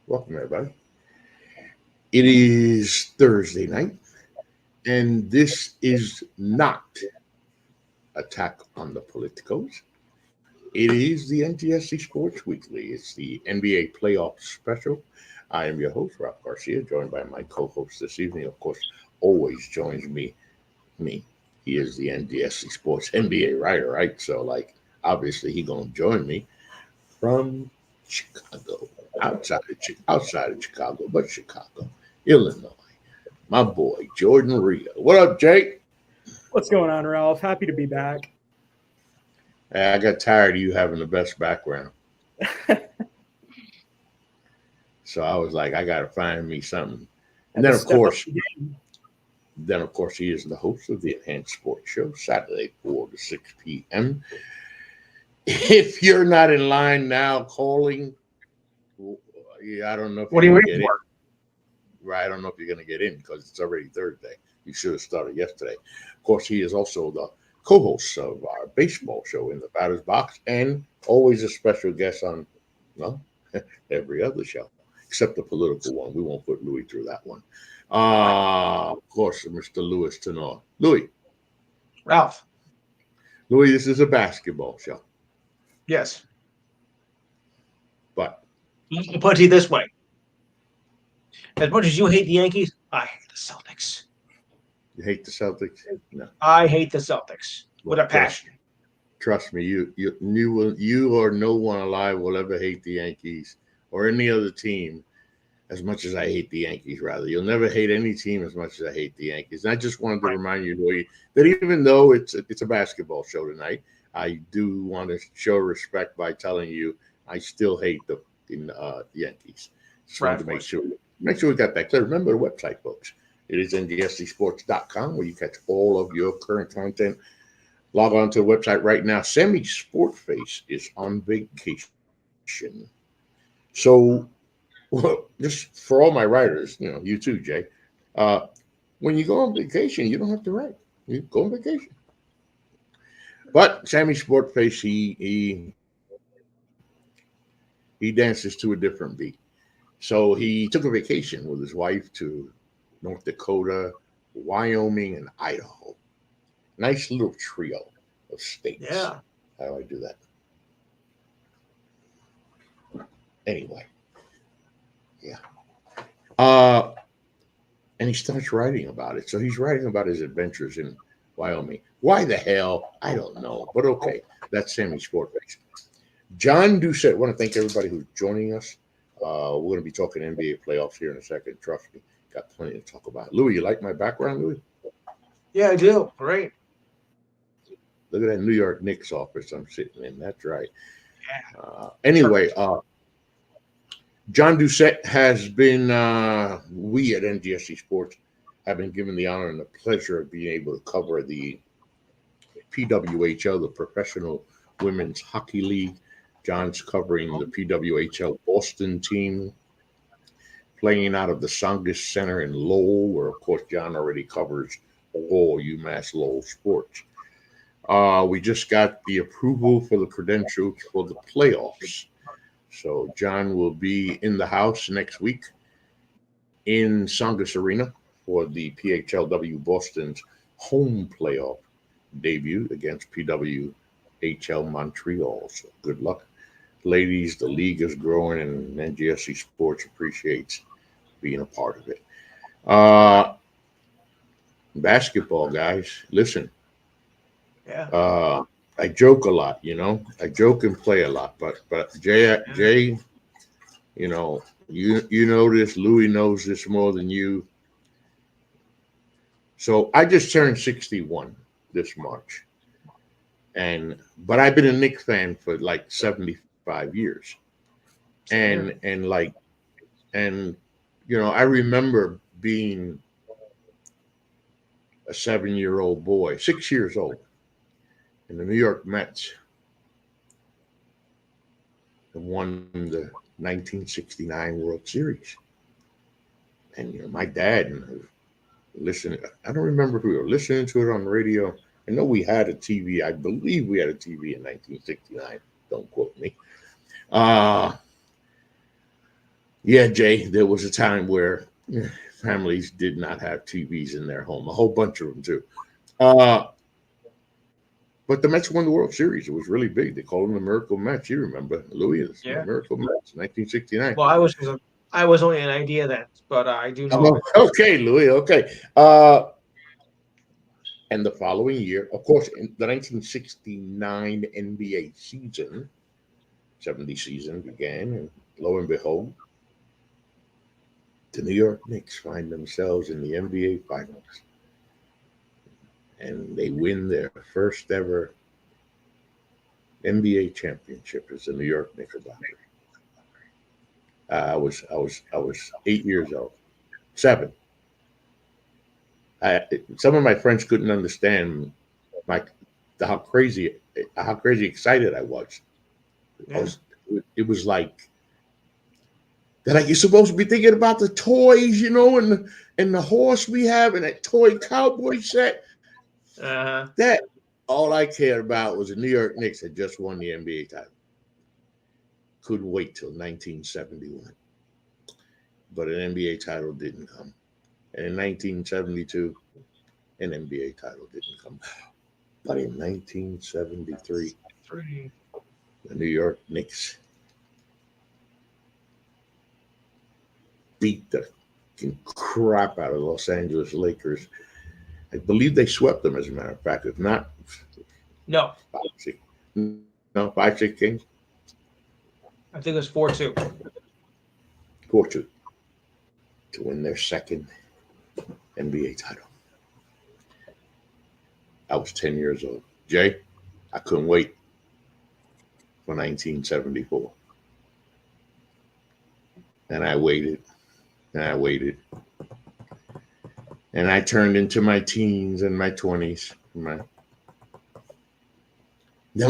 Welcome, everybody. It is Thursday night, and this is not Attack on the Politicos. It is the NGSC Sports Weekly. It's the NBA playoff special. I am your host, Ralph Garcia, joined by my co-host this evening. Of course, always joins me. He is the NGSC Sports NBA writer, right? So, obviously, he gonna join me from Chicago, outside of Chicago, but Chicago, Illinois. My boy Jordan Rio. What up, Jake? What's going on, Ralph? Happy to be back. Hey, I got tired of you having the best background, so I was like, I gotta find me something. And then, of course, he is the host of the Enhanced Sports Show, Saturday 4 to 6 p.m. If you're not in line now calling, I don't know if what are you you're waiting for? Right, I don't know if you're going to get in because it's already Thursday. You should have started yesterday. Of course, he is also the co-host of our baseball show In the Batter's Box and always a special guest on, well, every other show except the political one. We won't put Louis through that one. Of course, Mr. Louis Tenor. Ralph. Louis, this is a basketball show. Yes. But I'll put it to you this way. As much as you hate the Yankees, I hate the Celtics. You hate the Celtics? No. I hate the Celtics with a passion. Trust me, you or no one alive will ever hate the Yankees or any other team as much as I hate the Yankees, rather. You'll never hate any team as much as I hate the Yankees. And I just wanted to remind you, Louis, that even though it's a basketball show tonight, I do want to show respect by telling you I still hate the Yankees. Just wanted to make sure we got that clear. Remember the website, folks. It is NGSCsports.com, where you catch all of your current content. Log on to the website right now. Sammy Sportface is on vacation. So, just for all my writers, you too, Jay. When you go on vacation, you don't have to write. You go on vacation. But Sammy Sportface, he dances to a different beat. So he took a vacation with his wife to North Dakota, Wyoming, and Idaho. Nice little trio of states. Yeah. How do I do that? Anyway. Yeah. And he starts writing about it. So he's writing about his adventures in Wyoming. Why the hell? I don't know. But okay, that's Sammy Sportface. John Doucette. I want to thank everybody who's joining us. We're going to be talking NBA playoffs here in a second. Trust me. Got plenty to talk about. Louis, you like my background, Louis? Yeah, I do. Great. Look at that New York Knicks office I'm sitting in. That's right. Yeah. Anyway, John Doucette has been, we at NGSC Sports have been given the honor and the pleasure of being able to cover the PWHL, the Professional Women's Hockey League. John's covering the PWHL Boston team, playing out of the Songus Center in Lowell, where, of course, John already covers all UMass Lowell sports. We just got the approval for the credentials for the playoffs. So John will be in the house next week in Songus Arena for the PHLW Boston's home playoff debut against PWHL Montreal. So good luck, ladies. The league is growing, and NGSC Sports appreciates being a part of it. Basketball, guys, listen. Yeah. I joke a lot, I joke and play a lot, but Jay, you know this. Louis knows this more than you. So I just turned 61 this March, but I've been a Knicks fan for like 75 years, and I remember being a 7-year-old boy, 6 years old, and the New York Mets won the 1969 World Series. And my dad listening. I don't remember if we were listening to it on the radio. I know we had a TV. I believe we had a TV in 1969. Don't quote me. Yeah, Jay, there was a time where families did not have TVs in their home, a whole bunch of them too. Uh, but the Mets won the World Series. It was really big. They called them the Miracle Mets. You remember Louis, the Yeah. Miracle Mets, 1969. Well, I was only an idea then, but I do know of Oh, it. okay, Louis. Okay. And the following year, of course, in the 1969 NBA season, 70 season began, and lo and behold, the New York Knicks find themselves in the NBA Finals, and they win their first ever NBA championship as the New York Knickerbockers. I was 8 years old, 7. Some of my friends couldn't understand my how crazy excited I was. I Yeah. was it was like that. Like you're supposed to be thinking about the toys, and the horse we have, and that toy cowboy set. Uh, That all I cared about was the New York Knicks had just won the NBA title. Couldn't wait till 1971, but an NBA title didn't come. And in 1972, an NBA title didn't come. But in 1973, 3. the New York Knicks beat the crap out of the Los Angeles Lakers. I believe they swept them, as a matter of fact. If not, No, 5-6. No, 5-6 games. I think it was 4-2. 4-2 to win their second NBA title. I was 10 years old. Jay, I couldn't wait for 1974. And I waited, and I waited. And I turned into my teens and my 20s. Then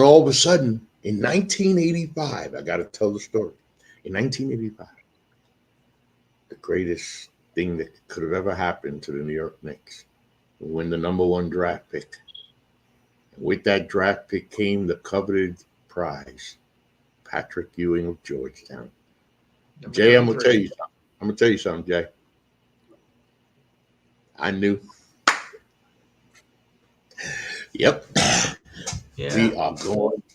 all of a sudden, in 1985, I got to tell the story. In 1985, the greatest thing that could have ever happened to the New York Knicks, win the number 1 draft pick. And with that draft pick came the coveted prize, Patrick Ewing of Georgetown. Number Jay, I'm 33. gonna tell you something. I'm gonna tell you something, Jay. I knew. Yep. Yeah.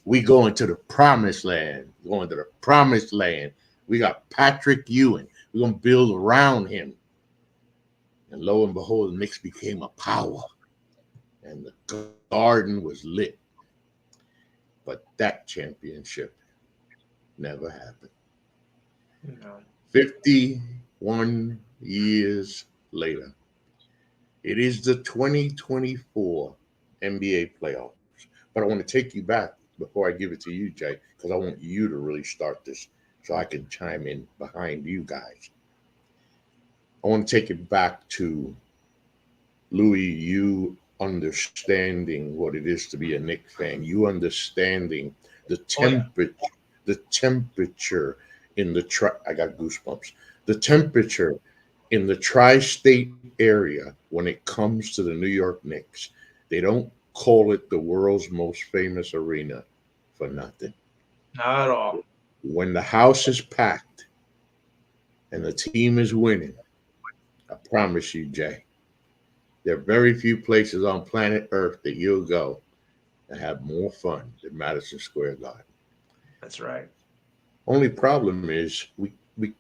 We going to the promised land. Going to the promised land. We got Patrick Ewing. We're gonna build around him. And lo and behold, the Knicks became a power. And the garden was lit. But that championship never happened. No. 51 years later, it is the 2024 NBA playoffs. But I want to take you back before I give it to you, Jay, because I want you to really start this so I can chime in behind you guys. I want to take it back to Louis, you understanding what it is to be a Knicks fan, you understanding the temperature in the I got goosebumps. The temperature in the tri-state area when it comes to the New York Knicks. They don't call it the world's most famous arena for nothing. Not at all. When the house is packed and the team is winning, I promise you, Jay, there are very few places on planet Earth that you'll go and have more fun than Madison Square Garden. That's right. Only problem is we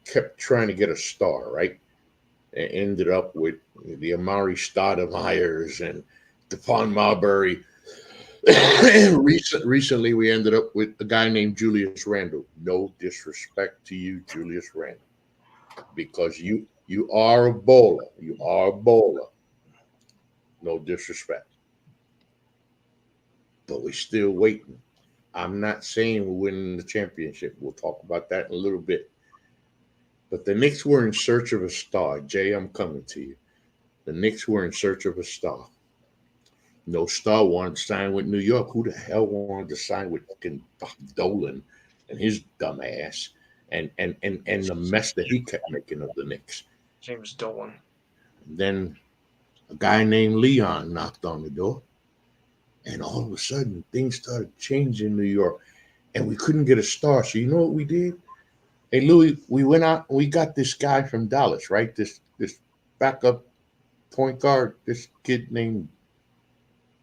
kept trying to get a star, right? And ended up with the Amari Stoudemires and Stephon Marbury. Recently, we ended up with a guy named Julius Randle. No disrespect to you, Julius Randle, because you are a bowler. You are a bowler. No disrespect. But we're still waiting. I'm not saying we're winning the championship. We'll talk about that in a little bit. But the Knicks were in search of a star. Jay, I'm coming to you. The Knicks were in search of a star. No star wanted to sign with New York. Who the hell wanted to sign with fucking Dolan and his dumb ass and the mess that he kept making of the Knicks? James Dolan. And then a guy named Leon knocked on the door. And all of a sudden, things started changing in New York. And we couldn't get a star. So you know what we did? Hey Louis, we went out. We got this guy from Dallas, right? This backup point guard. This kid named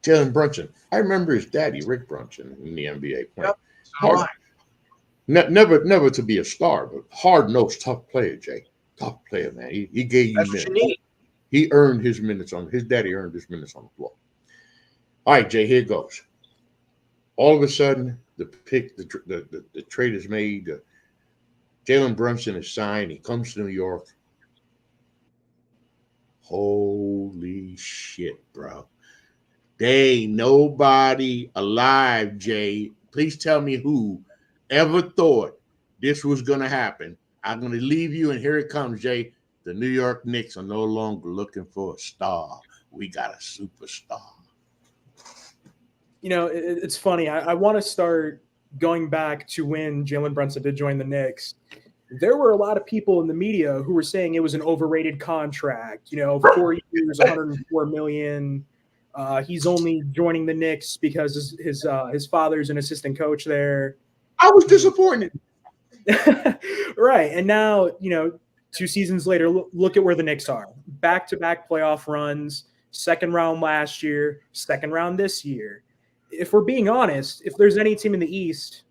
Jalen Brunson. I remember his daddy, Rick Brunson, in the NBA playing. Yep. So do Hard, I. never to be a star, but hard nosed, tough player, Jay. Tough player, man. He gave you That's what you minutes. need. He earned his minutes on. His daddy earned his minutes on the floor. All right, Jay. Here goes. All of a sudden, the trade is made. Jalen Brunson is signed. He comes to New York. Holy shit, bro. They ain't nobody alive, Jay. Please tell me who ever thought this was going to happen. I'm going to leave you, and here it comes, Jay. The New York Knicks are no longer looking for a star. We got a superstar. You know, it's funny. I want to start going back to when Jalen Brunson did join the Knicks. There were a lot of people in the media who were saying it was an overrated contract. You know, 4 years, 104 million. He's only joining the Knicks because his father's an assistant coach there. I was disappointed. Right. And now, you know, 2 seasons later, look at where the Knicks are. Back-to-back playoff runs, second round last year, second round this year. If we're being honest, if there's any team in the East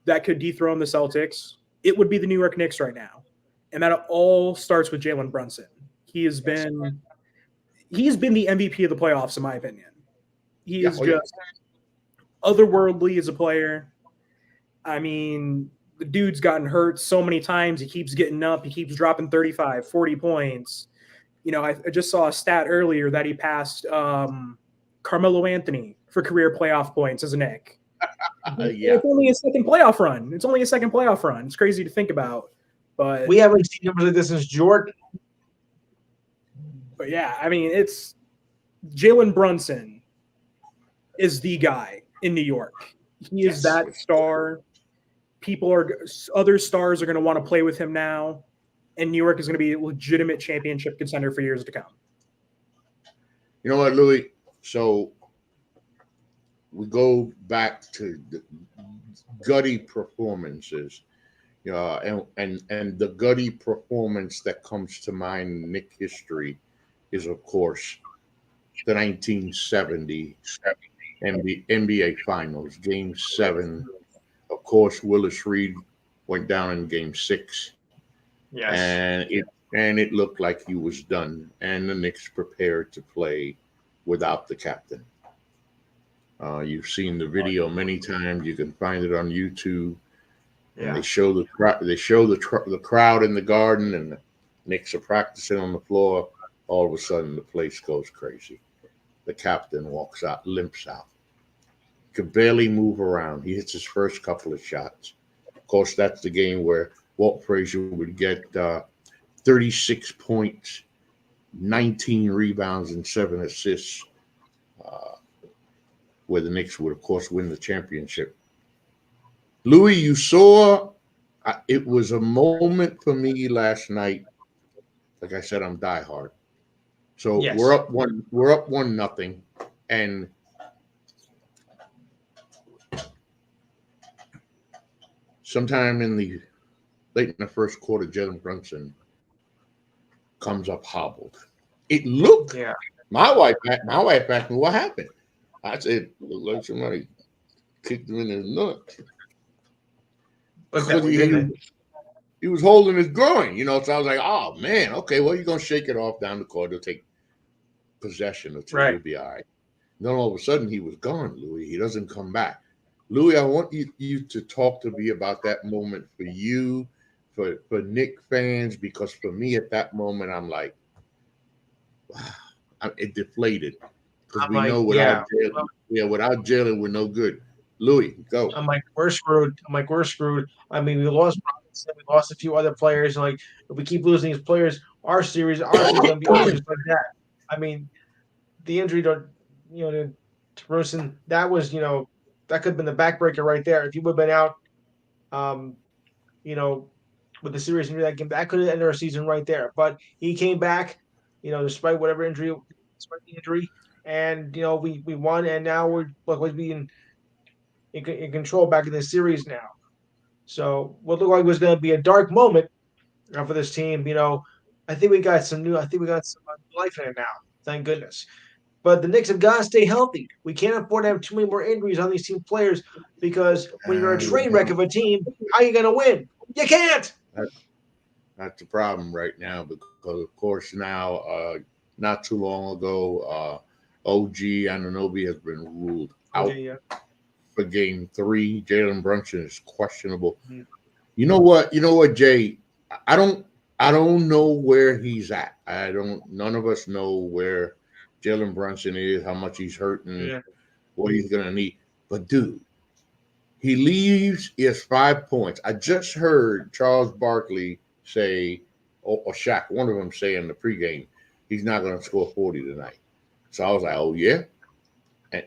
that could dethrone the Celtics, it would be the New York Knicks right now. And that all starts with Jalen Brunson. He's been the MVP of the playoffs, in my opinion. He is just otherworldly as a player. I mean, the dude's gotten hurt so many times. He keeps getting up. He keeps dropping 35, 40 points. You know, I just saw a stat earlier that he passed Carmelo Anthony for career playoff points as a Knick. Yeah. It's only a second playoff run. It's crazy to think about. But We haven't seen numbers like this since Jordan. But yeah, I mean, it's Jalen Brunson is the guy in New York. He is that star. Other stars are going to want to play with him now, and New York is going to be a legitimate championship contender for years to come. You know what, Louis? So we go back to the gutty performances, and the gutty performance that comes to mind in Knick history is, of course, the 1970 NBA Finals, Game 7. Of course, Willis Reed went down in Game 6. Yes. And it looked like he was done, and the Knicks prepared to play without the captain. You've seen the video many times. You can find it on YouTube. And Yeah. they show the crowd in the garden, and the Knicks are practicing on the floor. All of a sudden, the place goes crazy. The captain walks out, limps out. Could barely move around. He hits his first couple of shots. Of course, that's the game where Walt Frazier would get 36 points, 19 rebounds, and 7 assists, where the Knicks would, of course, win the championship. Louis, you saw, it was a moment for me last night. Like I said, I'm diehard. So Yes. we're up 1-0, and sometime in the late in the first quarter, Jalen Brunson comes up hobbled. It looked. Yeah. My wife asked me what happened. I said, looked like somebody kicked him in his nuts. Look that way, didn't it? He was holding his groin, so I was like, oh man, okay, well, you're gonna shake it off down the court. He'll take possession or two. Right. He'll be all right. Then all of a sudden he was gone, Louis. He doesn't come back. Louis, I want you to talk to me about that moment for you, for Knick fans, because for me at that moment, I'm like, wow, it deflated. Because we know without Jalen, we're no good. Louis, go. I'm like, we're screwed. I mean, we lost Brunson, we lost a few other players. And like, if we keep losing these players, our series gonna be over just like that. I mean, the injury to Brunson, that was, that could have been the backbreaker right there. If he would have been out, with the serious injury that game, that could have ended our season right there. But he came back, despite the injury, and we won, and now we're being in control back in the series now. So what looked like was going to be a dark moment for this team, I think we got some life in it now. Thank goodness. But the Knicks have got to stay healthy. We can't afford to have too many more injuries on these team players because when you're a train wreck of a team, how are you going to win? You can't. That's the problem right now because, of course, now not too long ago, OG Anunoby has been ruled out Okay, yeah. for Game 3. Jalen Brunson is questionable. Mhm. You know what? You know what, Jay? I don't. I don't know where he's at. I don't. None of us know where Jalen Brunson is, how much he's hurting, Yeah. what he's gonna need. But dude, he leaves. He has 5 points. I just heard Charles Barkley say, or Shaq, one of them say in the pregame, he's not gonna score 40 tonight. So I was like, oh yeah,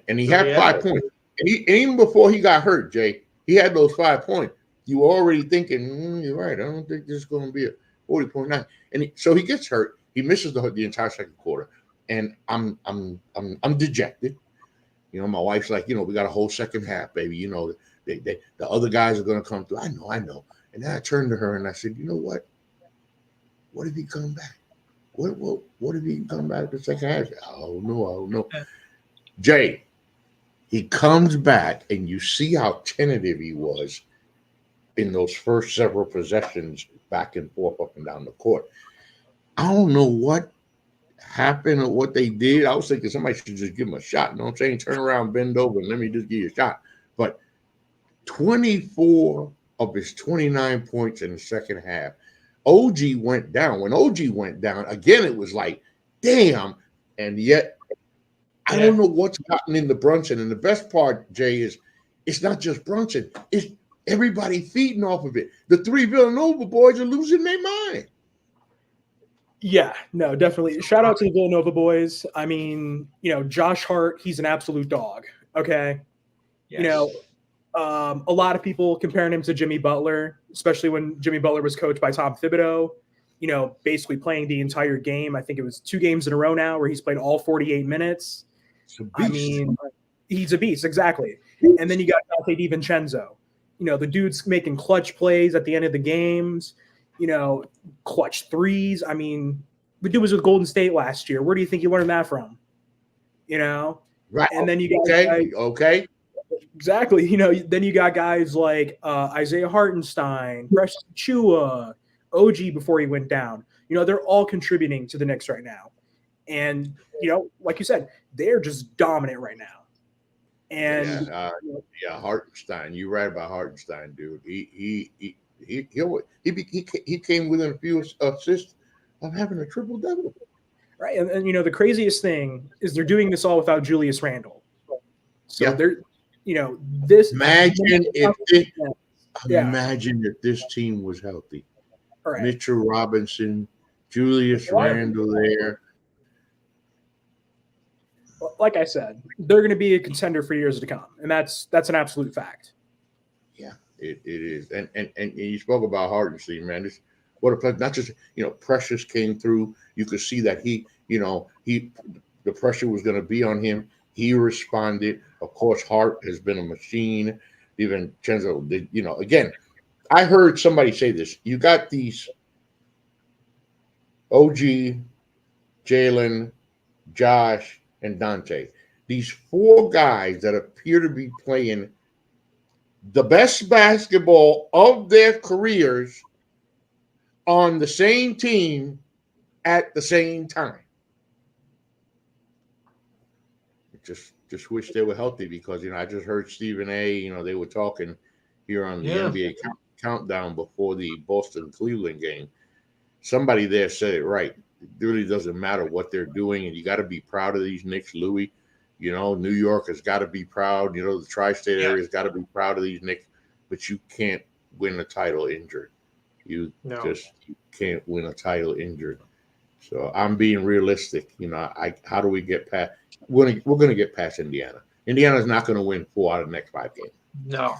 and he Oh, had yeah. 5 points. And even before he got hurt, Jay, he had those 5 points. You were already thinking, you're right. I don't think this is going to be a 40.9. And so he gets hurt. He misses the entire second quarter, and I'm dejected. My wife's like, we got a whole second half, baby. The other guys are going to come through. I know. And then I turned to her and I said, you know what? What if he come back? What if he come back the second half? I don't know. Jay, he comes back, and you see how tentative he was in those first several possessions back and forth up and down the court. I don't know what happened or what they did. I was thinking somebody should just give him a shot. You know what I'm saying? Turn around, bend over, and let me just give you a shot. But 24 of his 29 points in the second half. OG went down. When OG went down, again, it was like, damn. And yet, I don't know what's gotten into Brunson. And the best part, Jay, is it's not just Brunson. It's everybody feeding off of it. The three Villanova boys are losing their mind. Yeah, no, definitely. Shout out to the Villanova boys. I mean, Josh Hart, he's an absolute dog. Okay. Yes. A lot of people comparing him to Jimmy Butler, especially when Jimmy Butler was coached by Tom Thibodeau, basically playing the entire game. I think it was 2 games in a row now where he's played all 48 minutes. I mean, he's a beast, exactly. And then you got Dante DiVincenzo. The dude's making clutch plays at the end of the games, clutch threes. I mean, the dude was with Golden State last year. Where do you think you learned that from? Right. And then you got okay. Exactly. Then you got guys like Isaiah Hartenstein, Precious Chua, OG before he went down. They're all contributing to the Knicks right now. And, like you said, they're just dominant right now. And Hartenstein. You're right about Hartenstein, dude. He came within a few assists of having a triple double. Right. And the craziest thing is they're doing this all without Julius Randle. So they're this imagine if this team was healthy. Right. Mitchell Robinson, Julius Randle there. Like I said, they're going to be a contender for years to come, and that's an absolute fact. Yeah, it is. And you spoke about Hartenstein, man. What a pleasure. Not just Precious came through. You could see that the pressure was going to be on him. He responded. Of course, Hart has been a machine. Even Chenzo, again, I heard somebody say this. You got these OG, Jalen, Josh, and Dante. These 4 guys that appear to be playing the best basketball of their careers on the same team at the same time. Just wish they were healthy because I just heard Stephen A. They were talking here on the NBA countdown before the Boston-Cleveland game. Somebody there said it right. It really doesn't matter what they're doing, and you got to be proud of these Knicks, Louis. New York has got to be proud. The tri-state area has got to be proud of these Knicks, but you can't win a title injured. You can't win a title injured. So I'm being realistic. How do we get past? We're going to get past Indiana. Indiana's not going to win 4 out of the next 5 games. No.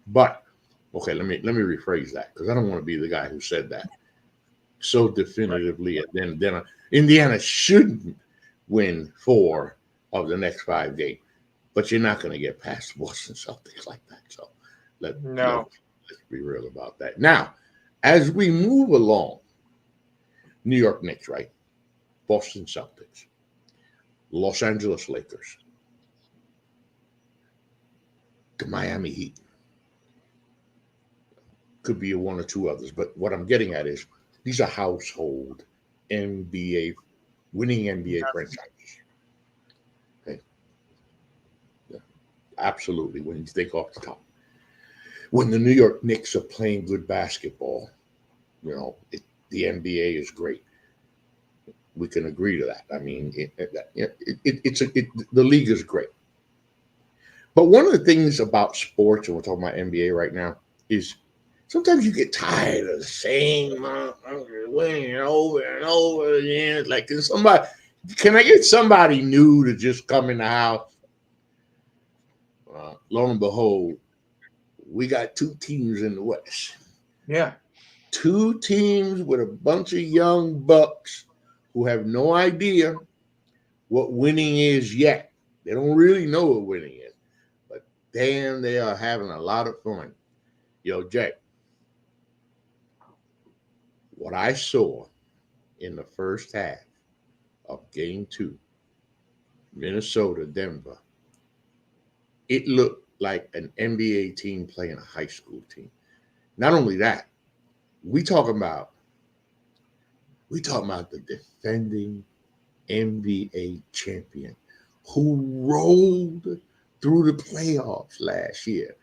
But okay, let me rephrase that because I don't want to be the guy who said that so definitively. And then Indiana shouldn't win 4 of the next 5 games, but you're not going to get past Boston Celtics like that. So No. Let's be real about that. Now, as we move along, New York Knicks, right? Boston Celtics, Los Angeles Lakers, the Miami Heat. Could be one or two others, but what I'm getting at is these are household winning NBA franchises. Okay. Yeah. Absolutely. When you think off the top. When the New York Knicks are playing good basketball, the NBA is great. We can agree to that. I mean, the league is great. But one of the things about sports, and we're talking about NBA right now, is sometimes you get tired of the same winning over and over again. Like, can I get somebody new to just come in the house? Lo and behold, we got two teams in the West. Yeah. Two teams with a bunch of young bucks who have no idea what winning is yet. They don't really know what winning is. But damn, they are having a lot of fun. Yo, Jay, what I saw in the first half of Game 2, Minnesota, Denver, it looked like an NBA team playing a high school team. Not only that, we talking about the defending NBA champion who rolled through the playoffs last year.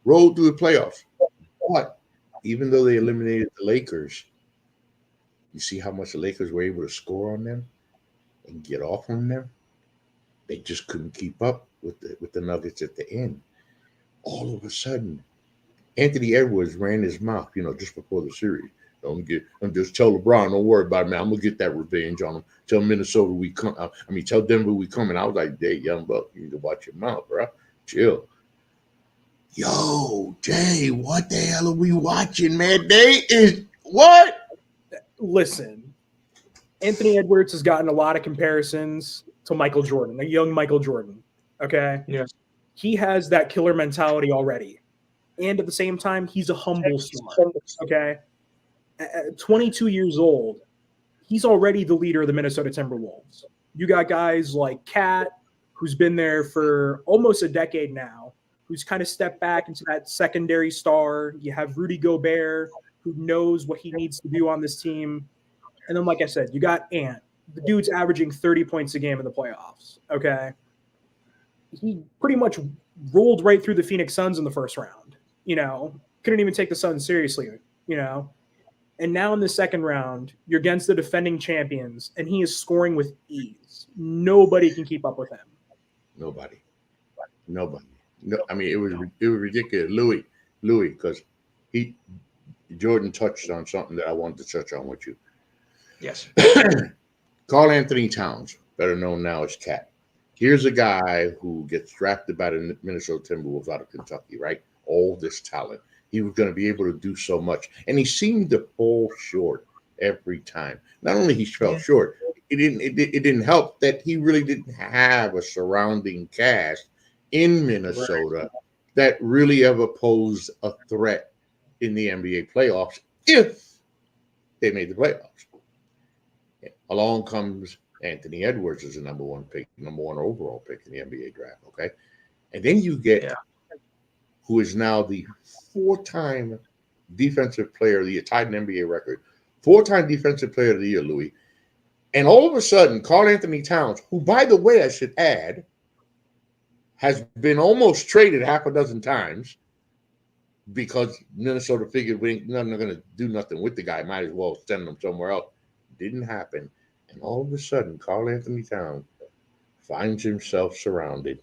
But even though they eliminated the Lakers, you see how much the Lakers were able to score on them and get off on them? They just couldn't keep up with the Nuggets at the end. All of a sudden, Anthony Edwards ran his mouth, just before the series. I'm just tell LeBron, don't worry about it, man. I'm gonna get that revenge on him. Tell Minnesota we come. Tell Denver we come. And I was like, "Hey, young buck, you need to watch your mouth, bro. Chill." Yo, Jay, what the hell are we watching, man? They is what? Listen, Anthony Edwards has gotten a lot of comparisons to Michael Jordan, a young Michael Jordan. Okay, yes, he has that killer mentality already, and at the same time, he's a humble star. Okay. At 22 years old, he's already the leader of the Minnesota Timberwolves. You got guys like Cat, who's been there for almost a decade now, who's kind of stepped back into that secondary star. You have Rudy Gobert, who knows what he needs to do on this team. And then, like I said, you got Ant. The dude's averaging 30 points a game in the playoffs, okay? He pretty much rolled right through the Phoenix Suns in the first round, couldn't even take the Suns seriously, And now in the second round, you're against the defending champions, and he is scoring with ease. Nobody can keep up with him. Nobody. No, it was ridiculous. Louis, because Jordan touched on something that I wanted to touch on with you. yes. Karl Anthony Towns, better known now as Cat. Here's a guy who gets drafted by the Minnesota Timberwolves out of Kentucky, right? All this talent. He was going to be able to do so much. And he seemed to fall short every time. Not only he fell short, it didn't help that he really didn't have a surrounding cast in Minnesota that really ever posed a threat in the NBA playoffs if they made the playoffs. Along comes Anthony Edwards as the number one overall pick in the NBA draft, okay? And then you get who is now the four-time defensive player of the year, tied an NBA record, four-time defensive player of the year, Louis. And all of a sudden, Karl Anthony Towns, who, by the way, I should add, has been almost traded half a dozen times because Minnesota figured we're not going to do nothing with the guy. Might as well send him somewhere else. Didn't happen. And all of a sudden, Karl Anthony Towns finds himself surrounded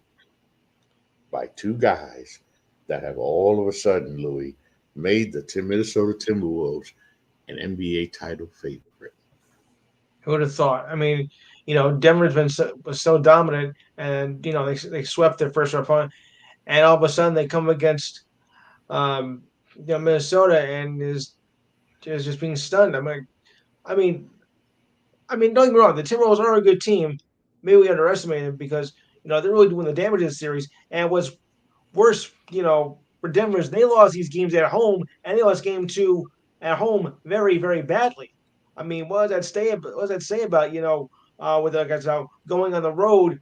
by two guys that have all of a sudden, Louis, made the Minnesota Timberwolves an NBA title favorite. Who would have thought? Denver's was so dominant, and they swept their first round opponent, and all of a sudden they come against Minnesota and is just being stunned. Don't get me wrong, the Timberwolves are a good team. Maybe we underestimated them because they're really doing the damage in the series. And what's worse, for Denver is they lost these games at home, and they lost game 2 at home very, very badly. I mean, what does that say about with guys going on the road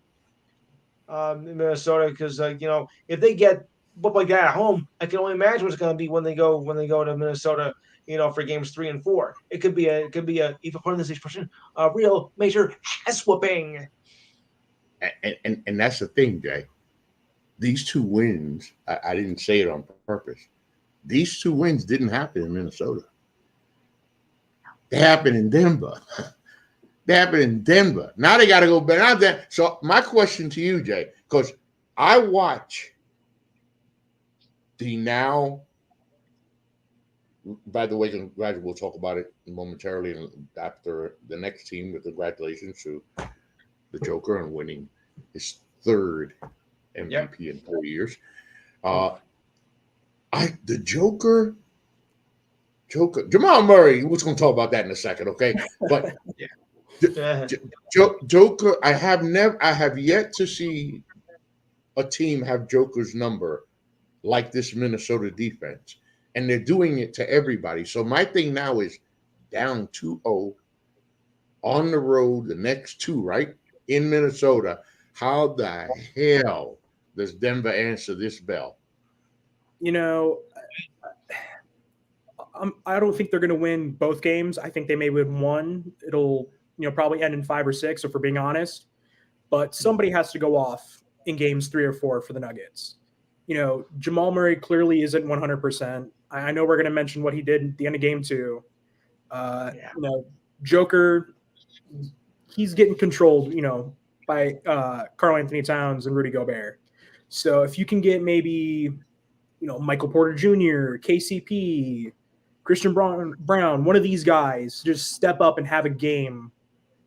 in Minnesota? Because if they get whooped like that at home, I can only imagine what it's going to be when they go to Minnesota. For games 3 and 4, it could be even pardon this expression, a real major ass whooping. And that's the thing, Jay. These 2 wins, I didn't say it on purpose. These 2 wins didn't happen in Minnesota. They happened in Denver. Now they got to go back out there. So my question to you, Jay, because I watch the now. By the way, we'll talk about it momentarily after the next team. With congratulations to the Joker on winning his 3rd MVP in 4 years. The Joker, Jamal Murray. We're going to talk about that in a second, okay? But Joker, I have yet to see a team have Joker's number like this Minnesota defense, and they're doing it to everybody. So my thing now is down 2-0 on the road, the next 2, right, in Minnesota. How the hell does Denver answer this bell? I don't think they're going to win both games. I think they may win one. It'll probably end in 5 or 6, if we're being honest. But somebody has to go off in games 3 or 4 for the Nuggets. Jamal Murray clearly isn't 100%. I know we're going to mention what he did at the end of game 2. Joker, he's getting controlled, by Karl Anthony Towns and Rudy Gobert. So if you can get maybe, Michael Porter Jr., KCP, Christian Brown, one of these guys, just step up and have a game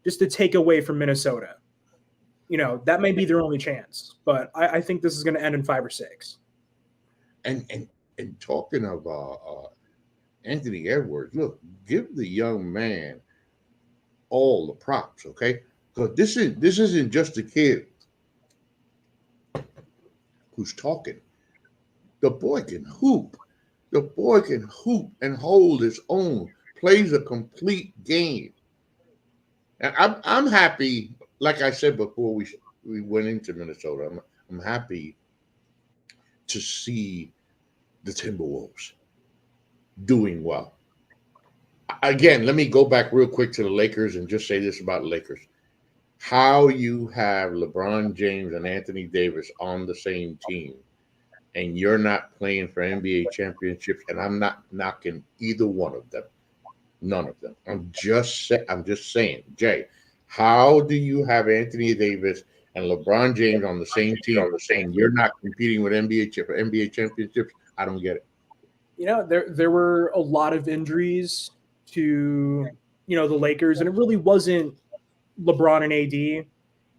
just to take away from Minnesota. That may be their only chance, but I think this is going to end in 5 or 6. And talking of Anthony Edwards, look, give the young man all the props, okay? Because this isn't just a kid who's talking. The boy can hoop. The boy can hoop and hold his own. Plays a complete game. And I'm happy. Like I said before, we went into Minnesota. I'm happy to see the Timberwolves doing well. Again, let me go back real quick to the Lakers and just say this about the Lakers. How you have LeBron James and Anthony Davis on the same team, and you're not playing for NBA championships, and I'm not knocking either one of them. None of them. I'm just saying, Jay, how do you have Anthony Davis and LeBron James on the same team and you're not competing with NBA championships? I don't get it. There were a lot of injuries to, the Lakers, and it really wasn't LeBron and AD.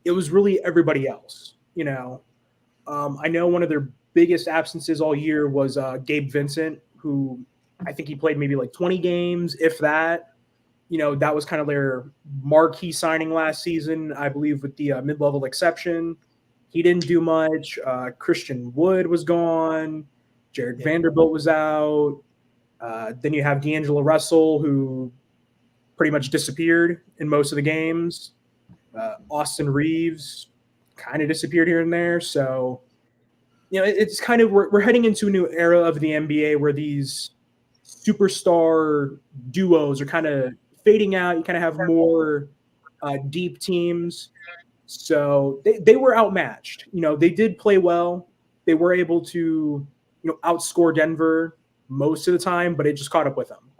It was really everybody else. I know one of their biggest absences all year was Gabe Vincent, who I think he played maybe like 20 games, if that. That was kind of their marquee signing last season, I believe, with the mid-level exception. He didn't do much. Christian Wood was gone. Jared Vanderbilt was out. Then you have D'Angelo Russell, who pretty much disappeared in most of the games. Austin Reeves kind of disappeared here and there. So, it's kind of we're heading into a new era of the NBA where these superstar duos are kind of fading out. You kind of have more deep teams. So they were outmatched. They did play well. They were able to, outscore Denver most of the time, but it just caught up with them.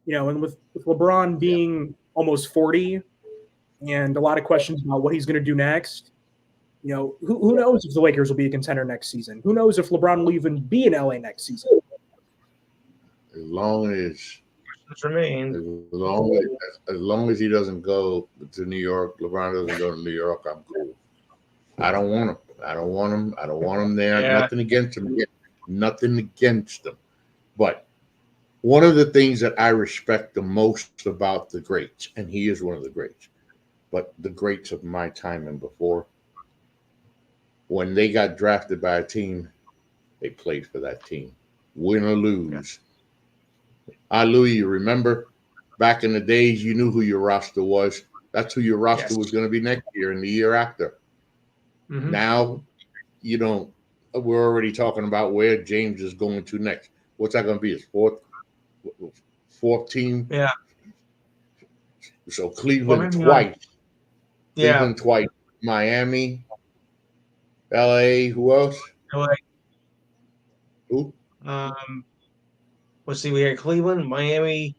And with LeBron being almost 40 and a lot of questions about what he's going to do next, who knows if the Lakers will be a contender next season? Who knows if LeBron will even be in LA next season? As long as he doesn't go to New York, LeBron doesn't go to New York, I'm cool. I don't want him. I don't want him there. Yeah. Nothing against him. Nothing against him. But one of the things that I respect the most about the greats, and he is one of the greats, but the greats of my time and before, when they got drafted by a team, they played for that team. win or lose. Louis, you remember back in the days, you knew who your roster was. That's who your roster was going to be next year and the year after. Mm-hmm. Now, you don't. We're already talking about where James is going to next. What's that going to be? His fourth team? Yeah. So Cleveland twice. Cleveland twice. Miami, LA. Who else? LA. Who? Let's see. We had Cleveland, Miami,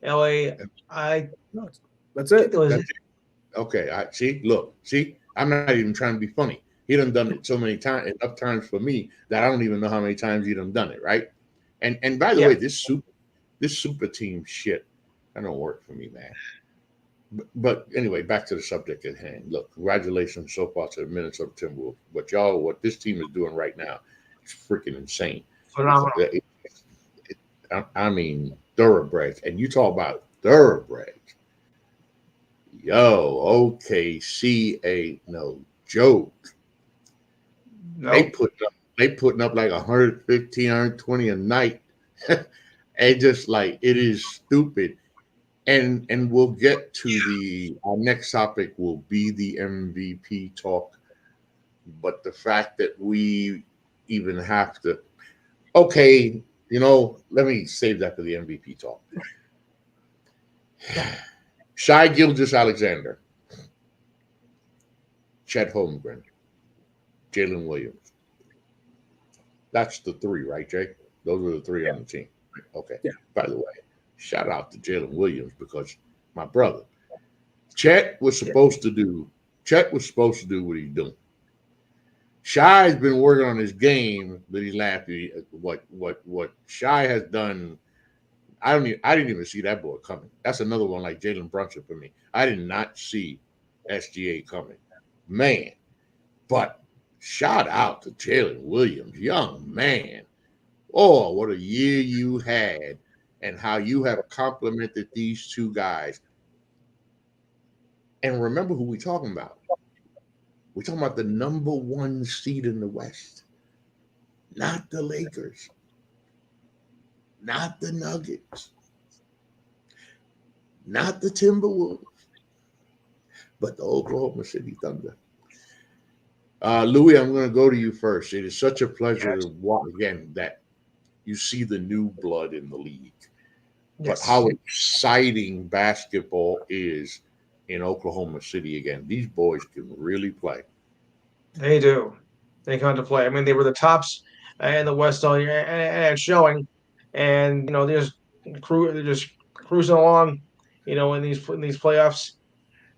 LA. That's it. Okay. See. I'm not even trying to be funny. He done it so many times, enough times for me that I don't even know how many times he done it, right? And by the way, this super team shit, that don't work for me, man. But anyway, back to the subject at hand. Look, congratulations so far to the Minnesota Timberwolves. What this team is doing right now is freaking insane. Phenomenal. I mean, thoroughbreds. And you talk about thoroughbreds. Yo, OKC ain't no joke. Nope. They putting up like 115, 120 a night. And just like, it is stupid. And we'll get to our next topic will be the MVP talk. But the fact that we even have to, okay, let me save that for the MVP talk. Shai Gilgeous-Alexander, Chet Holmgren, Jalen Williams. That's the three, right, Jay? Those are the three on the team. Okay. Yeah. By the way, shout out to Jalen Williams because my brother, Chet was supposed to do what he's doing. Shai's been working on his game, but he's laughing. What Shai has done, I didn't even see that boy coming. That's another one like Jalen Brunson for me. I did not see SGA coming, man. But shout out to Jalen Williams, young man. Oh, what a year you had, and how you have complimented these two guys. And remember who we're talking about. We're talking about the number one seed in the West, not the Lakers, not the Nuggets, not the Timberwolves, but the Oklahoma City Thunder. Louis, I'm going to go to you first. It is such a pleasure to watch again that you see the new blood in the league. But how exciting basketball is in Oklahoma City again. These boys can really play. They do. They come to play. I mean, they were the tops in the West all year and showing. And they're just cruising along. In these playoffs.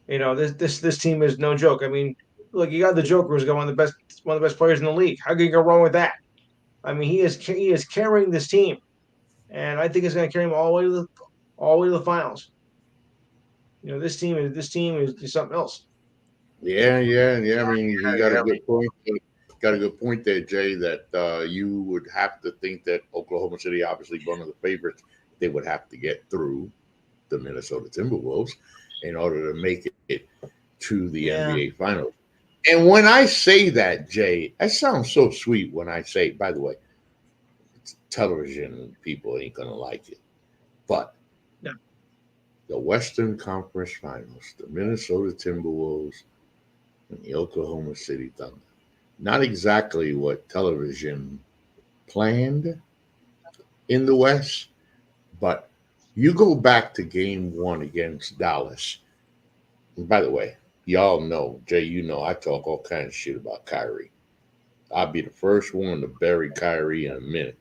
This team is no joke. I mean, look, you got the Joker who's got one of the best players in the league. How can you go wrong with that? I mean, he is carrying this team, and I think it's going to carry him all the way to the finals. This team is something else. Yeah. I mean, you got a good point. Got a good point there, Jay. That you would have to think that Oklahoma City, obviously one of the favorites, they would have to get through the Minnesota Timberwolves in order to make it to the NBA Finals. And when I say that, Jay, that sounds so sweet when I say, by the way, television people ain't going to like it. But the Western Conference Finals, the Minnesota Timberwolves and the Oklahoma City Thunder, not exactly what television planned in the West, but you go back to game one against Dallas. And by the way, y'all know, Jay, I talk all kinds of shit about Kyrie. I'll be the first one to bury Kyrie in a minute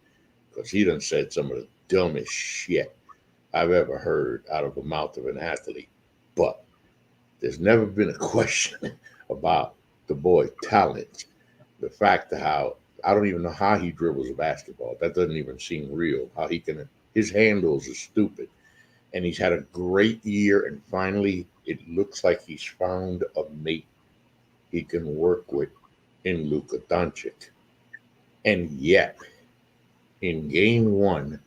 because he done said some of the dumbest shit I've ever heard out of the mouth of an athlete. But there's never been a question about the boy's talent. The fact that how I don't even know how he dribbles a basketball. That doesn't even seem real. How he can, his handles are stupid. And he's had a great year, and finally it looks like he's found a mate he can work with in Luka Doncic. And yet, in game one,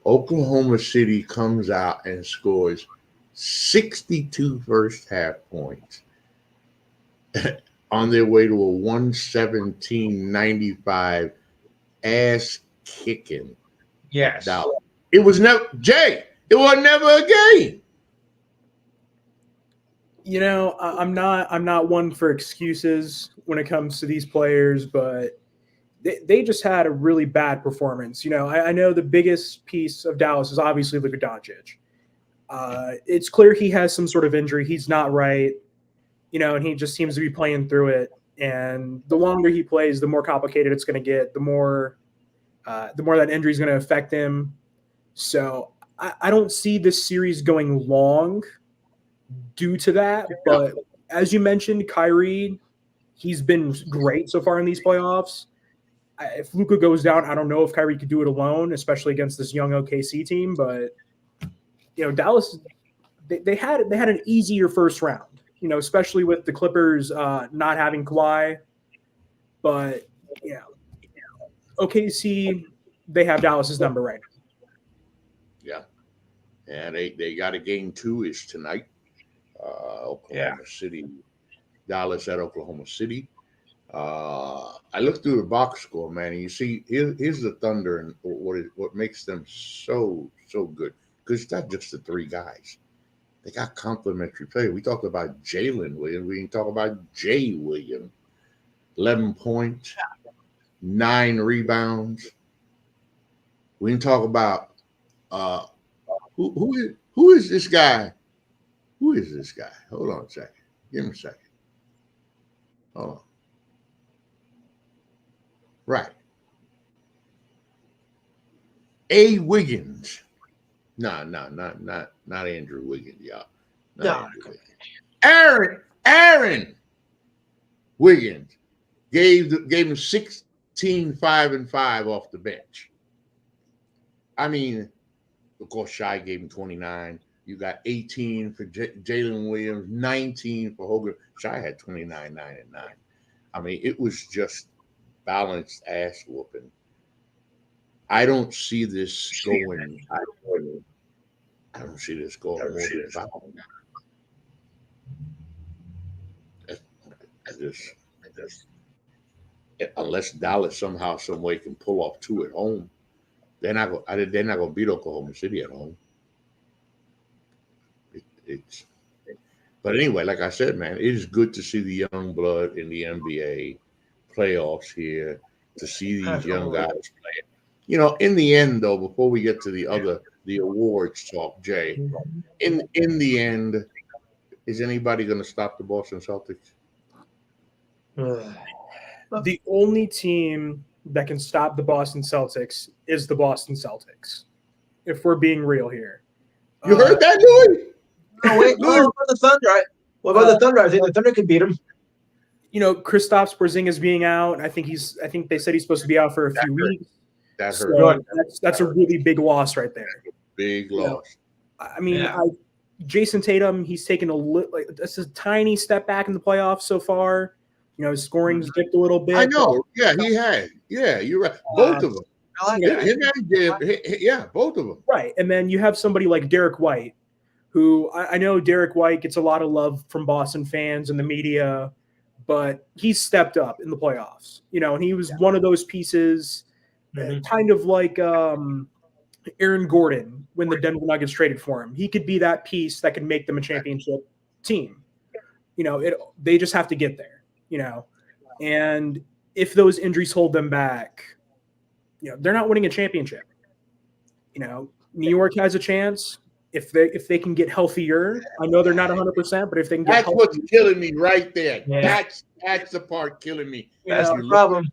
Oklahoma City comes out and scores 62 first half points on their way to a 117-95 ass kicking. Yes. Dallas. It was never Jay. It was never a game. I'm not one for excuses when it comes to these players, but they just had a really bad performance. I know the biggest piece of Dallas is obviously Luka Doncic. It's clear he has some sort of injury. He's not right, and he just seems to be playing through it. And the longer he plays, the more complicated it's going to get. The more that injury is going to affect him. So I don't see this series going long due to that. But as you mentioned, Kyrie, he's been great so far in these playoffs. If Luka goes down, I don't know if Kyrie could do it alone, especially against this young OKC team. But Dallas, they had an easier first round, especially with the Clippers not having Kawhi. But OKC, they have Dallas's number right now. Yeah, and they got a game 2 is tonight. Oklahoma City, Dallas at Oklahoma City. I looked through the box score, man, and you see here's the Thunder and what makes them so good, because it's not just the 3 guys. They got complementary play. We talked about Jalen Williams. We didn't talk about Jay Williams. 11 points, 9 rebounds. We didn't talk about who is this guy? Who is this guy? Hold on a second. Give me a second. Hold on. Right. A. Wiggins. No, not Andrew Wiggins, y'all. Not Andrew Wiggins. Aaron Wiggins gave him 16, 5, and 5 off the bench. I mean, of course, Shai gave him 29. You got 18 for Jalen Williams, 19 for Hogan. Shai had 29, 9, and 9. I mean, it was just balanced ass whooping. I don't see this going. I don't see this going more than 5. Unless Dallas somehow, some way can pull off 2 at home, they're not going to beat Oklahoma City at home. But anyway, like I said, man, it is good to see the young blood in the NBA playoffs here, to see these young guys playing. In the end, though, before we get to the awards talk, Jay, in the end, is anybody going to stop the Boston Celtics? The only team that can stop the Boston Celtics is the Boston Celtics, if we're being real here. You heard that, Louis? No, wait, what about the Thunder? What about the Thunder? I think the Thunder could beat them. Kristaps Porzingis being out. I think they said he's supposed to be out for a few weeks. That hurt. So that's a really big loss right there. Big loss. I mean, Jason Tatum, he's taken that's a tiny step back in the playoffs so far. His scoring's dipped a little bit. I know. Yeah, he had. Yeah, you're right. Both of them. Both of them. Right. And then you have somebody like Derek White, who I know Derek White gets a lot of love from Boston fans and the media, but he's stepped up in the playoffs. And he was one of those pieces, kind of like Aaron Gordon when the Denver Nuggets traded for him. He could be that piece that could make them a championship team. They just have to get there. And if those injuries hold them back, they're not winning a championship. New York has a chance if they can get healthier. I know they're not 100%, but if they can get that's healthier, what's killing me right there. Yeah. That's the part killing me. That's the problem.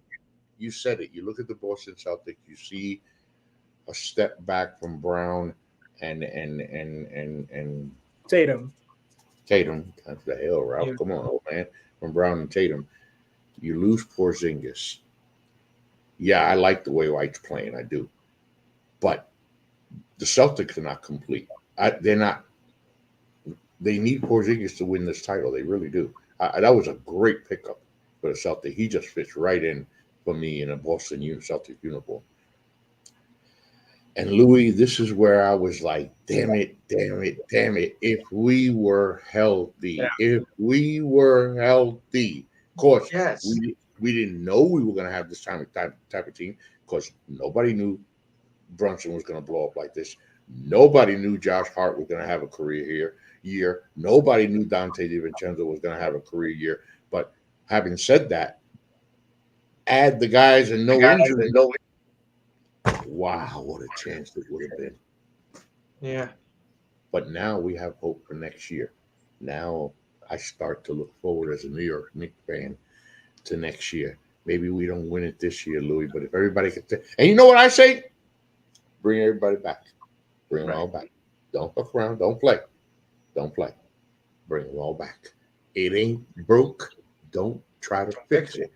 You said it. You look at the Boston Celtics, you see a step back from Brown and Tatum. That's the hell, Ralph. Come on, old man. From Brown and Tatum. You lose Porzingis. Yeah, I like the way White's playing. I do. But the Celtics are not complete. They're not. They need Porzingis to win this title. They really do. That was a great pickup for the Celtics. He just fits right in for me in a Boston Celtics uniform. And Louis, this is where I was like, damn it. If we were healthy, of course, yes. we didn't know we were going to have this type of team. because nobody knew Brunson was going to blow up like this. Nobody knew Josh Hart was going to have a career year. Nobody knew Dante DiVincenzo was going to have a career year. But having said that, add the guys and no injury. Wow, what a chance it would have been. Yeah. But now we have hope for next year. Now I start to look forward as a New York Knicks fan to next year. Maybe we don't win it this year, Louis, but if everybody can and you know what I say? Bring everybody back. Bring them all back. Don't fuck around. Don't play. Don't play. Bring them all back. It ain't broke. Don't try to fix it.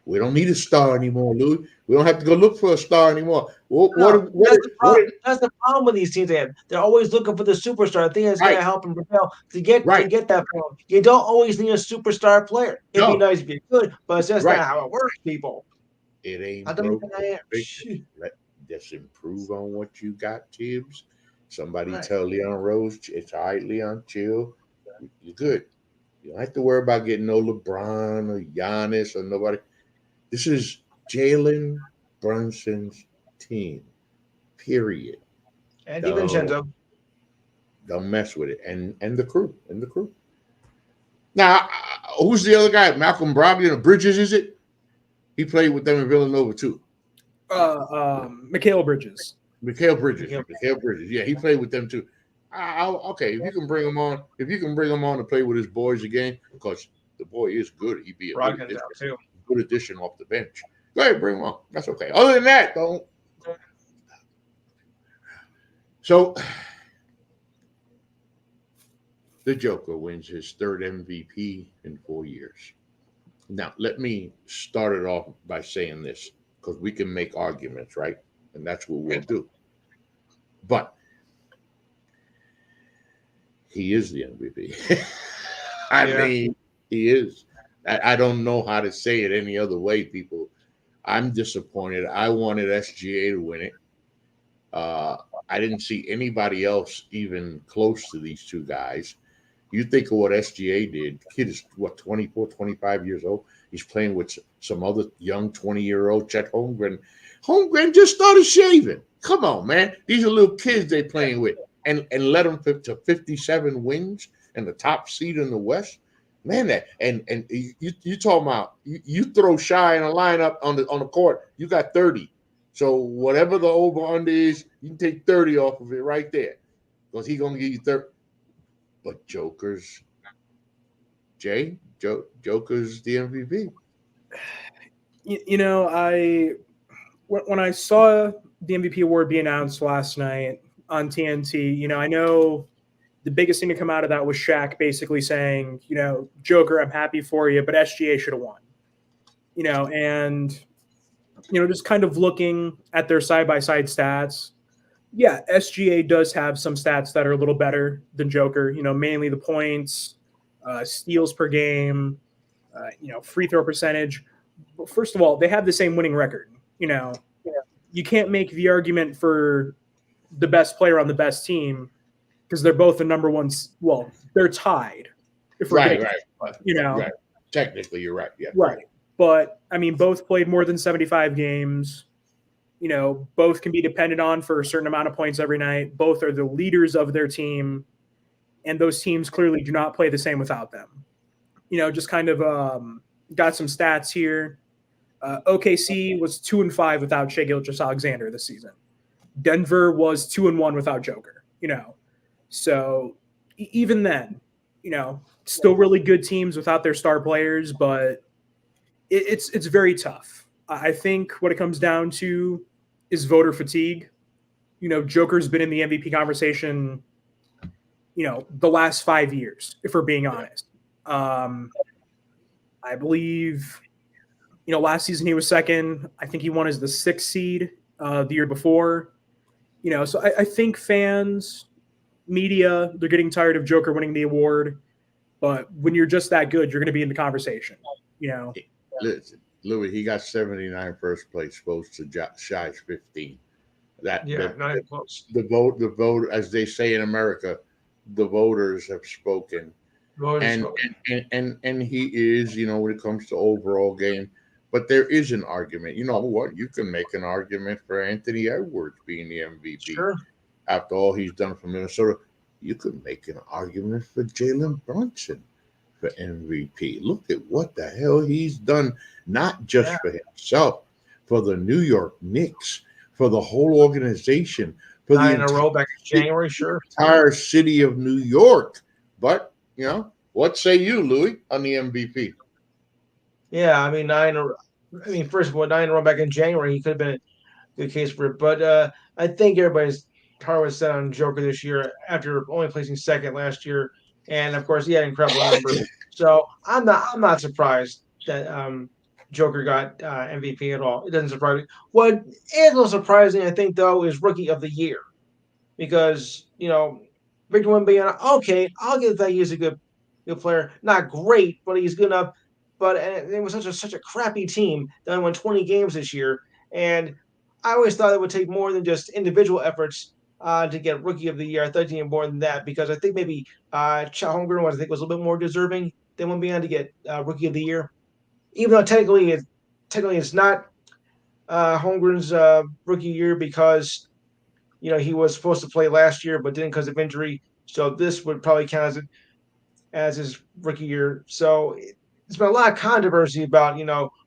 We don't need a star anymore, Louis. We don't have to go look for a star anymore. That's the problem with these teams. They're always looking for the superstar. I think that's going to help them propel to get that point. You don't always need a superstar player. It'd be nice if you could, but it's just not how it works, people. It ain't broke. Just improve on what you got, Tibbs. Somebody tell Leon Rose, it's all right, Leon, chill. You're good. You don't have to worry about getting no LeBron or Giannis or nobody. This is Jalen Brunson's team, period. And DiVincenzo. Don't mess with it. And the crew. Now, who's the other guy? Malcolm Brogdon or Bridges, is it? He played with them in Villanova, too. Mikal Bridges. Mikal Bridges. Yeah, he played with them, too. Okay, if you can bring him on, to play with his boys again, because the boy is good. He'd be a good addition off the bench. Go ahead, bring him on. That's okay. Other than that, don't. So, the Joker wins his third MVP in 4 years. Now, let me start it off by saying this, because we can make arguments, right? And that's what we'll do. But he is the MVP. I mean, he is. I don't know how to say it any other way, people. I'm disappointed. I wanted SGA to win it. I didn't see anybody else even close to these two guys. You think of what SGA did. The kid is, 24, 25 years old. He's playing with some other young 20-year-old, Chet Holmgren. Holmgren just started shaving. Come on, man. These are little kids they playing with. And led them to 57 wins and the top seed in the West. Man, that and you talking about you throw Shy in a lineup on the court, you got 30. So whatever the over-under is, you can take 30 off of it right there. Because he's gonna give you 30. But Joker's the MVP. When I saw the MVP award be announced last night on TNT, I know the biggest thing to come out of that was Shaq basically saying, Joker, I'm happy for you, but SGA should have won. And just kind of looking at their side-by-side stats, yeah, SGA does have some stats that are a little better than Joker, mainly the points, steals per game, free throw percentage. But first of all, they have the same winning record. You can't make the argument for the best player on the best team because they're both the number one. Well, they're tied. Right. Technically, you're right. Yeah. Right. But, both played more than 75 games. Both can be depended on for a certain amount of points every night. Both are the leaders of their team. And those teams clearly do not play the same without them. Just kind of got some stats here. OKC was 2-5 without Shai Gilgeous-Alexander this season. Denver was 2-1 without Joker, So even then, still really good teams without their star players, but it's very tough. I think what it comes down to is voter fatigue. Joker's been in the MVP conversation, the last 5 years, if we're being honest. I believe, last season he was second. I think he won as the 6th seed the year before. So I think fans, media, they're getting tired of Joker winning the award. But when you're just that good, you're going to be in the conversation. Listen, Louis, he got 79 first place votes to Shai's 15. Not even close. The vote, as they say in America, the voters have spoken. And he is, when it comes to overall game, But there is an argument. You know what? You can make an argument for Anthony Edwards being the MVP Sure. after all he's done for Minnesota. You could make an argument for Jalen Brunson for MVP. Look at what the hell he's done, not just for himself, for the New York Knicks, for the whole organization, for 9 in a row back in January, sure. entire city of New York. But, what say you, Louis, on the MVP? Yeah, I mean, first of all, 9 in a row back in January, he could have been a good case for it. But I think everybody's heart was set on Joker this year after only placing second last year, and of course he had incredible numbers. So I'm not surprised that Joker got MVP at all. It doesn't surprise me. What is a little surprising, I think, though, is Rookie of the Year, because Victor Wembanyama. Okay, I'll give that he's a good player. Not great, but he's good enough. But it was such a crappy team that only won 20 games this year, and I always thought it would take more than just individual efforts to get Rookie of the Year. I thought it more than that, because I think maybe Chet Holmgren was a little bit more deserving than Wembanyama to get Rookie of the Year, even though technically it's not Holmgren's Rookie Year, because he was supposed to play last year but didn't because of injury. So this would probably count as his Rookie Year. So there's been a lot of controversy about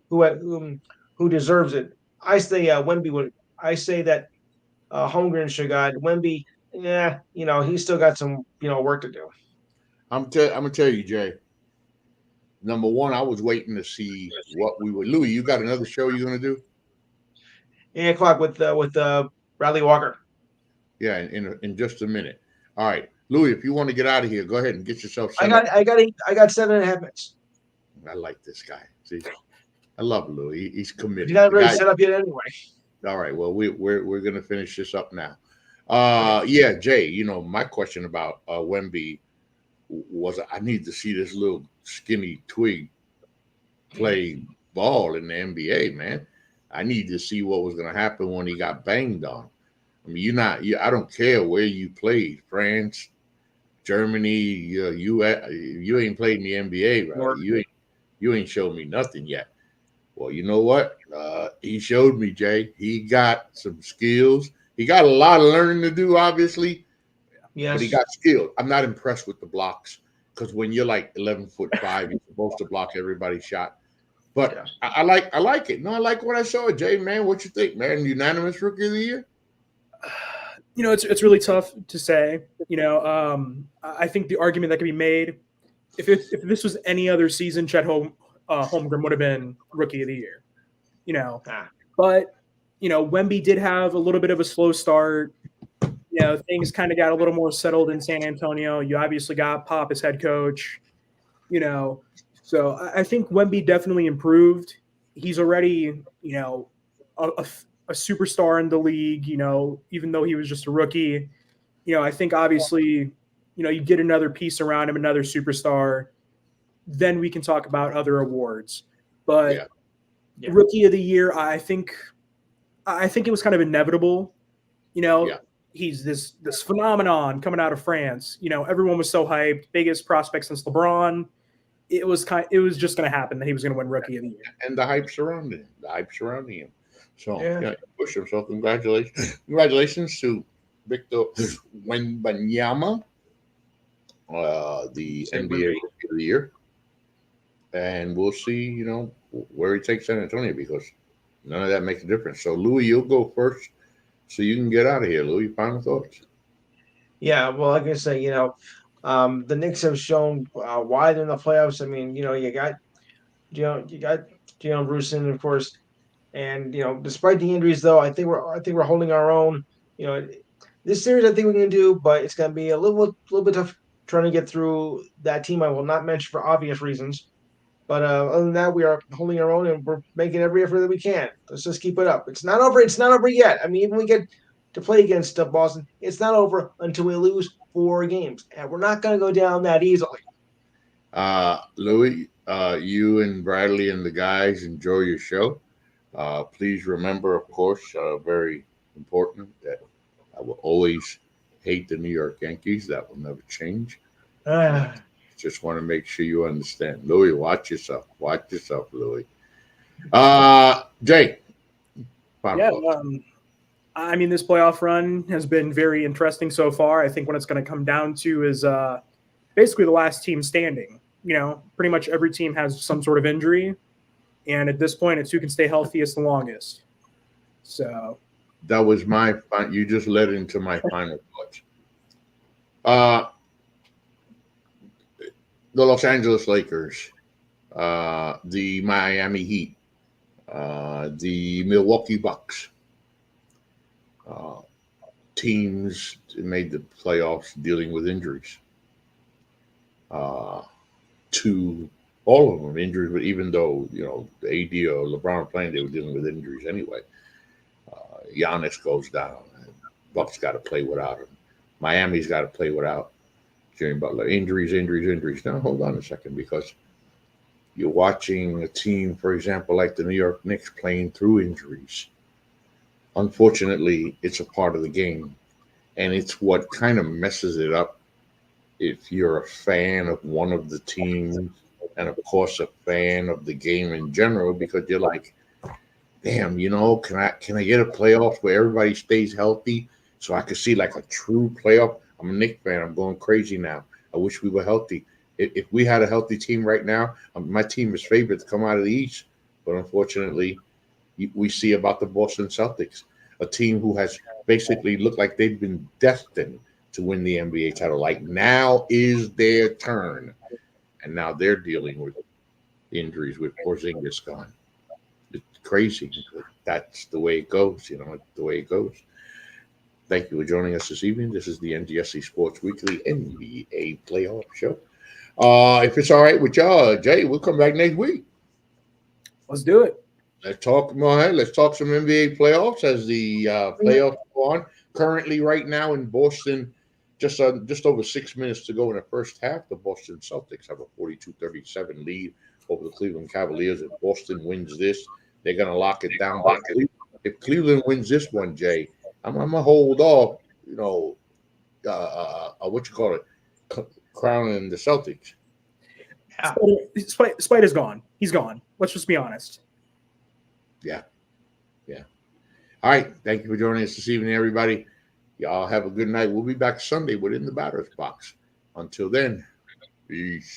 who deserves it. I say Wemby would. I say that Holmgren should got Wemby. Yeah, he's still got some work to do. I'm gonna tell you, Jay. Number one, I was waiting to see what we would. Louis, you got another show you're gonna do? 8 o'clock with Bradley Walker. Yeah, in just a minute. All right, Louis, if you want to get out of here, go ahead and get yourself set I up. got 7.5 minutes. I like this guy. See, I love Louis. He's committed. You're not really set up yet anyway. All right. Well, we're gonna finish this up now. Yeah, Jay. My question about Wemby was I need to see this little skinny twig play ball in the NBA, man. I need to see what was gonna happen when he got banged on. I mean, I don't care where you played, France, Germany, you ain't played in the NBA, right? You ain't showed me nothing yet. Well, you know what? He showed me, Jay. He got some skills. He got a lot of learning to do, obviously. Yes. But he got skilled. I'm not impressed with the blocks, because when you're like 11'5", you're supposed to block everybody's shot. But yeah. I like it. No, I like what I saw, Jay. Man, what you think, man? Unanimous Rookie of the Year? It's really tough to say. I think the argument that can be made, if this was any other season, Chet Holmgren would have been Rookie of the Year. But Wemby did have a little bit of a slow start. Things kind of got a little more settled in San Antonio. You obviously got Pop as head coach. So I think Wemby definitely improved. He's already a superstar in the league, even though he was just a rookie. I think obviously, you get another piece around him, another superstar, then we can talk about other awards. But Rookie of the Year, I think it was kind of inevitable. He's this phenomenon coming out of France. Everyone was so hyped, biggest prospect since LeBron. It was just going to happen that he was going to win Rookie of the Year. And the hype surrounding him. So push himself. Congratulations to Victor Wembanyama, the NBA Rookie of the Year. And we'll see, where he takes San Antonio, because none of that makes a difference. So Louis, you'll go first, so you can get out of here. Louis, final thoughts? Yeah, well, like I say, the Knicks have shown why they're in the playoffs. I mean, you got Jalen Brunson, of course. And despite the injuries, though, I think we're holding our own. This series I think we can do, but it's going to be a little bit tough trying to get through that team. I will not mention for obvious reasons, but other than that, we are holding our own and we're making every effort that we can. Let's just keep it up. It's not over. It's not over yet. I mean, even we get to play against Boston, it's not over until we lose 4 games, and we're not going to go down that easily. Louis, you and Bradley and the guys enjoy your show. Please remember, of course, very important, that I will always hate the New York Yankees. That will never change. Just want to make sure you understand. Louis, watch yourself. Watch yourself, Louis. Jay, Yeah, final thoughts. I mean, this playoff run has been very interesting so far. I think what it's going to come down to is basically the last team standing. Pretty much every team has some sort of injury, and at this point, it's who can stay healthiest the longest. So, That was you just led into my final thoughts. Uh, the Los Angeles Lakers, the Miami Heat, the Milwaukee Bucks, uh, teams made the playoffs dealing with injuries. Uh, to all of them injuries, but even though the AD or LeBron were playing, they were dealing with injuries anyway. Giannis goes down. Bucks got to play without him. Miami's got to play without Jimmy Butler. Injuries, injuries, injuries. Now hold on a second, because you're watching a team, for example, like the New York Knicks, playing through injuries. Unfortunately, it's a part of the game, and it's what kind of messes it up if you're a fan of one of the teams, and of course a fan of the game in general, because you're like, damn, can I get a playoff where everybody stays healthy so I could see like a true playoff? I'm a Knicks fan. I'm going crazy now. I wish we were healthy. If we had a healthy team right now, my team is favored to come out of the East. But unfortunately, we see about the Boston Celtics, a team who has basically looked like they've been destined to win the NBA title. Like, now is their turn, and now they're dealing with injuries with Porzingis gone. It's crazy, but that's the way it goes. The way it goes. Thank you for joining us this evening. This is the NGSC Sports Weekly NBA Playoff Show. If it's all right with y'all, Jay, we'll come back next week. let's do it. Let's talk. Let's talk some NBA playoffs as the playoffs go on. Currently, right now in Boston, just over 6 minutes to go in the first half. The Boston Celtics have a 42-37 lead over the Cleveland Cavaliers. If Boston wins this, they're going to lock it down. But if Cleveland wins this one, Jay, I'm gonna hold off. What you call it, crowning the Celtics. Spider's gone. He's gone. Let's just be honest. Yeah. All right. Thank you for joining us this evening, everybody. Y'all have a good night. We'll be back Sunday within the batter's box. Until then, peace.